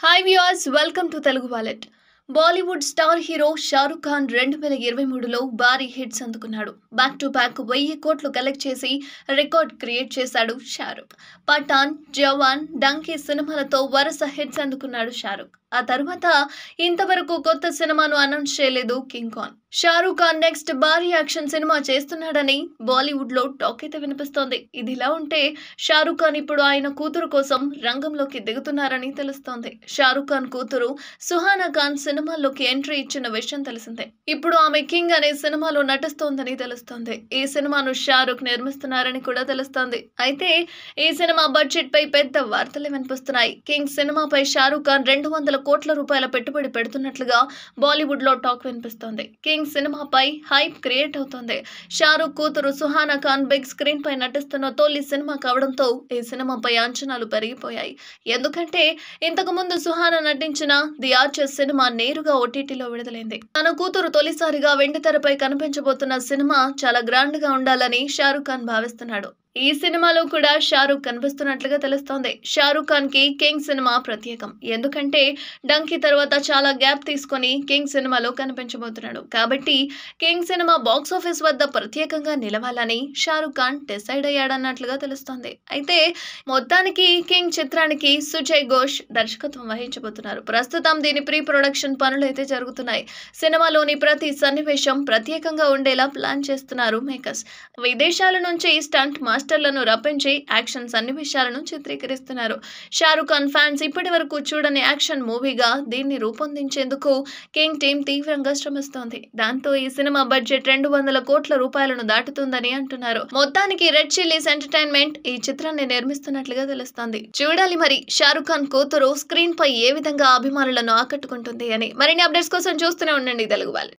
Hi viewers, welcome to Telugu wallet. Bollywood star hero Shahrukh Khan 2023లో భారీ hits అందుకున్నాడు. బ్యాక్ టు బ్యాక్ 1000 కోట్లు కలెక్ట్ చేసి రికార్డ్ క్రియేట్ చేశాడు షారుఖ్. పఠాన్, జవాన్, డంకీ సినిమాలతో వరుస హిట్స్ అందుకున్నాడు షారుఖ్. ఆ తర్వాత ఇంతవరకు కొత్త సినిమాను అనౌన్స్ చేయలేదు కింగ్ ఖాన్. షారుఖ్ ఖాన్ నెక్స్ట్ భారీ యాక్షన్ సినిమా చేస్తున్నాడని బాలీవుడ్ లో టాక్ అయితే వినిపిస్తోంది. ఇదిలా ఉంటే షారుఖ్ ఖాన్ ఇప్పుడు ఆయన కూతురు కోసం రంగంలోకి దిగుతున్నారని తెలుస్తోంది. షారుఖ్ ఖాన్ కూతురు సుహానా ఖాన్ సినిమాల్లోకి ఎంట్రీ ఇచ్చిన విషయం తెలిసిందే. ఇప్పుడు ఆమె కింగ్ అనే సినిమాలో నటిస్తోందని తెలుస్తోంది. ఈ సినిమాను షారుఖ్ నిర్మిస్తున్నారని కూడా తెలుస్తోంది. అయితే ఈ సినిమా బడ్జెట్ పై పెద్ద వార్తలే వినిపిస్తున్నాయి. కింగ్ సినిమాపై షారుఖ్ ఖాన్ 200 కోట్ల రూపాయల పెట్టుబడి పెడుతున్నట్లుగా బాలీవుడ్ లో టాక్ వినిపిస్తోంది. కింగ్ సినిమాపై హైప్ క్రియేట్ అవుతోంది. షారుఖ్ కూతురు సుహానా ఖాన్ బిగ్ స్క్రీన్ పై నటిస్తున్న తొలి సినిమా కావడంతో ఈ సినిమాపై అంచనాలు పెరిగిపోయాయి. ఎందుకంటే ఇంతకు ముందు సుహానా నటించిన ది ఆర్చర్ సినిమా నేరుగా ఓటీటీలో విడుదలైంది. తన కూతురు తొలిసారిగా వెండితెరపై కనిపించబోతున్న సినిమా చాలా గ్రాండ్ గా ఉండాలని షారుఖ్ ఖాన్ భావిస్తున్నాడు. ఈ సినిమాలో కూడా షారుఖ్ కనిపిస్తున్నట్లుగా తెలుస్తోంది. షారుఖ్ ఖాన్ కి కింగ్ సినిమా ప్రత్యేకం. ఎందుకంటే డంకీ తర్వాత చాలా గ్యాప్ తీసుకొని కింగ్ సినిమాలో కనిపించబోతున్నాడు. కాబట్టి కింగ్ సినిమా బాక్స్ ఆఫీస్ వద్ద ప్రత్యేకంగా నిలవాలని షారుఖ్ ఖాన్ డిసైడ్ అయ్యాడన్నట్లుగా తెలుస్తోంది. అయితే మొత్తానికి కింగ్ చిత్రానికి సుజయ్ ఘోష్ దర్శకత్వం వహించబోతున్నారు. ప్రస్తుతం దీని ప్రీ ప్రొడక్షన్ పనులు అయితే జరుగుతున్నాయి. సినిమాలోని ప్రతి సన్నివేశం ప్రత్యేకంగా ఉండేలా ప్లాన్ చేస్తున్నారు మేకర్స్. విదేశాల నుంచి స్టంట్ మాస్టర్లను రప్పించి యాక్షన్ సన్నివేశాలను చిత్రీకరిస్తున్నారు. షారుఖ్ ఖాన్ ఫ్యాన్స్ ఇప్పటి వరకు చూడని యాక్షన్ మూవీగా దీన్ని రూపొందించేందుకు కింగ్ టీం తీవ్రంగా శ్రమిస్తోంది. దాంతో ఈ సినిమా బడ్జెట్ 200 కోట్ల రూపాయలను దాటుతుందని అంటున్నారు. మొత్తానికి రెడ్ చిల్లీస్ ఎంటర్టైన్మెంట్ ఈ చిత్రాన్ని నిర్మిస్తున్నట్లుగా తెలుస్తోంది. చూడాలి మరి షారుఖ్ ఖాన్ కూతురు స్క్రీన్ పై ఏ విధంగా అభిమానులను ఆకట్టుకుంటుంది అని. మరిన్ని అప్డేట్స్ కోసం చూస్తూనే ఉండండి తెలుగు వాలెట్.